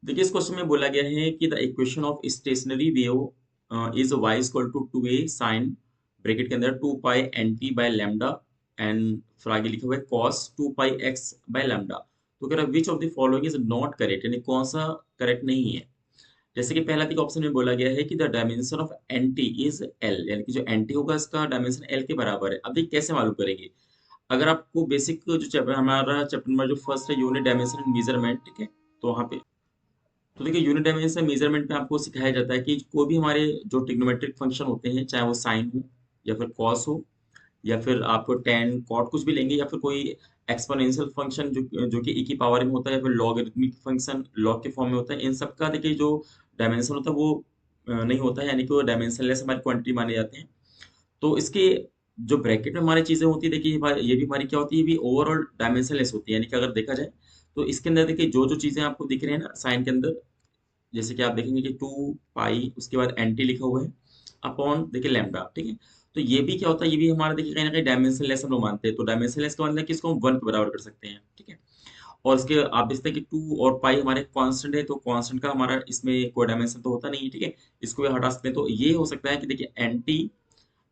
देखिए इस क्वेश्चन में बोला गया है कि the equation of stationary wave is y equal to 2a sine bracket के अंदर 2 pi nt by lambda and फिर आगे लिखा हुआ है cos 2 pi x by lambda. तो कह रहा है which of the following is not correct, यानी कौन सा करेक्ट नहीं है। जैसे कि पहला देखिए ऑप्शन में बोला गया है कि the dimension of nt is l, यानी कि जो nt होगा इसका डायमेंशन l के बराबर है। अब देखिए कैसे मालूम करेंगे। अगर आपको बेसिक जो चैप्टर हमारा चैप्टर नंबर जो फर्स्ट है यूनिट डायमेंशन एंड मेजरमेंट, ठीक है, तो वहाँ पे तो देखिए यूनिट डायमेंशन मेजरमेंट में आपको सिखाया जाता है कि कोई भी हमारे जो ट्रिग्नोमेट्रिक फंक्शन होते हैं, चाहे वो साइन हो या फिर कॉस हो या फिर आपको टेन कॉट कुछ भी लेंगे या फिर कोई एक्सपोनेंशियल फंक्शन जो कि e की पावर में होता है या फिर लॉगरिथमिक फंक्शन लॉग के फॉर्म में होता है, इन सब का देखिए जो डायमेंशन होता है वो नहीं होता है, यानी कि वो डायमेंशनलेस हमारी क्वांटिटी माने जाते हैं। तो इसके जो ब्रैकेट में हमारी चीजें होती है देखिए ये भी हमारी क्या होती है, ये भी ओवरऑल डायमेंशनलेस होती है। यानी कि अगर देखा जाए तो इसके अंदर देखिए जो जो चीजें आपको दिख रही है ना साइन के अंदर, जैसे कि आप देखेंगे कि 2 पाई उसके बाद एंटी लिखा हुआ है अपॉन देखिए लैम्डा, ठीक है। तो ये भी क्या होता है, ये भी हमारा देखिए कहीं ना कहीं डायमेंशनलेस हम लोग मानते हैं। तो डायमेंशनलेस का मतलब है कि इसको हम 1 के बराबर कर सकते हैं, ठीक है। और इसके आप देखते हैं कि 2 और पाई हमारे कांस्टेंट है, तो कांस्टेंट का हमारा इसमें कोई डायमेंशन तो होता नहीं है, ठीक है। इसको भी हटा सकते हैं। तो ये हो सकता है कि देखिए एंटी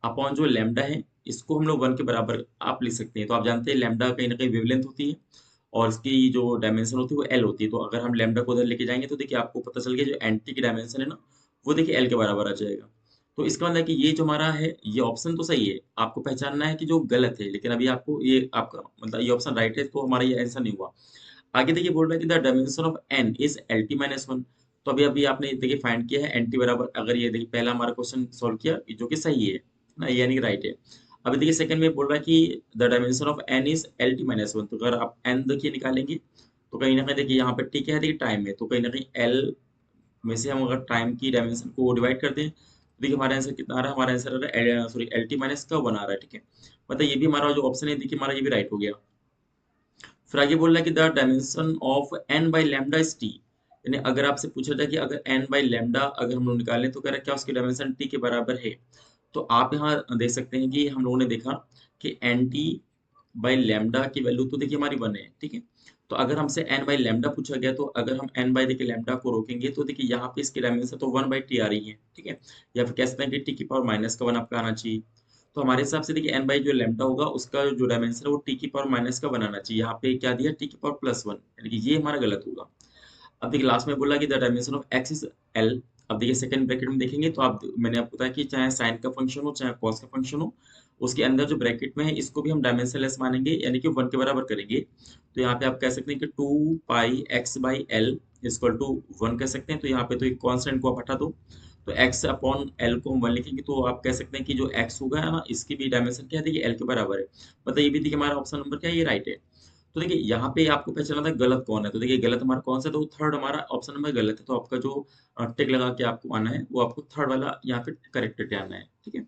अपॉन जो लैम्डा है इसको हम लोग 1 के बराबर आप लिख सकते हैं। तो आप जानते हैं लैम्डा कहीं ना कहीं वेवलेंथ होती है और इसकी जो डायमेंशन होती है वो एल होती है। तो अगर हम लैम्डा को उधर लेके जाएंगे तो देखिए आपको पता चल गया जो एंटी की डायमेंशन है ना वो देखिए एल के बराबर आ जाएगा। तो इसका मतलब है कि ये जो हमारा है ये ऑप्शन तो सही है, आपको पहचानना है कि जो गलत है, लेकिन अभी आपको ये आपका मतलब ये ऑप्शन राइट है तो हमारा ये आंसर नहीं हुआ। आगे देखिए बोल रहा है कि the dimension of N is L T minus one. तो अभी अभी आपने देखिए फाइंड किया है एन टी बराबर, अगर ये देखिए पहला हमारा क्वेश्चन सॉल्व किया जो कि सही है ना, यानी कि राइट है। अभी देखिए सेकंड में बोल रहा है कि the dimension of N is L T minus one. तो अगर आप एन देखिए निकालेंगे तो कहीं ना कहीं देखिए यहाँ पे टी क्या है, देखिए टाइम है, तो कहीं ना कहीं एल में से हम अगर टाइम की डायमेंशन को डिवाइड कर दें तो देखिए हमारा आंसर कितना आ रहा है, हमारा आंसर आ रहा है सॉरी एल टी माइनस का वन आ रहा है, ठीक है। मतलब ये भी हमारा जो ऑप्शन है देखिए हमारा ये भी राइट हो गया। फिर आगे बोल रहा है कि the dimension of N by lambda is T, यानी अगर आपसे पूछा जाए कि अगर एन बाई लैम्डा अगर हम लोग निकालें तो कह रहा है क्या उसकी डायमेंशन टी के बराबर है। तो आप यहाँ देख सकते हैं कि हम लोगों ने देखा कि एन टी बाई लैम्डा की वैल्यू तो देखिए हमारी वन है, ठीक है। तो अगर हमसे एन बाई लैम्डा पूछा गया तो अगर हम एन बाई देखिए लैम्डा को रोकेंगे तो देखिए यहाँ पे इसकी डायमेंशन तो वन बाई टी आ रही है, ठीक है। या फिर कह सकते हैं कि टी की पावर माइनस का वन आपका आना चाहिए। तो हमारे हिसाब से देखिए एन बाई जो लैम्डा होगा उसका जो डायमेंशन है वो टी की पावर माइनस का बनाना चाहिए। यहाँ पे क्या दिया, टी की पावर प्लस वन, यानी कि ये हमारा गलत होगा। अब देखिए लास्ट में बोला कि the dimension of x is L. अब देखिए सेकंड ब्रैकेट में देखेंगे तो आप मैंने आपको बताया कि चाहे साइन का फंक्शन हो चाहे कॉस का फंक्शन हो, उसके अंदर जो ब्रैकेट में है इसको भी हम डायमेंशनलेस मानेंगे, यानी कि 1 के बराबर करेंगे। तो यहाँ पे आप कह सकते हैं कि 2 pi x by L equal to 1 कह सकते हैं। तो यहाँ पे तो एक कांस्टेंट को आप हटा दो तो x अपॉन एल को हम 1 लिखेंगे तो आप कह सकते हैं कि जो x होगा है ना इसकी भी डायमेंशन क्या है देखिए एल के बराबर है। मतलब ये भी देखिए हमारा ऑप्शन नंबर क्या है, ये राइट है। तो देखिए यहाँ पे आपको पहचानना था गलत कौन है। तो देखिए गलत हमारा कौन सा है, तो थर्ड हमारा ऑप्शन नंबर गलत है। तो आपका जो टिक लगा के आपको आना है वो आपको थर्ड वाला यहाँ पे करेक्ट आना है, ठीक है।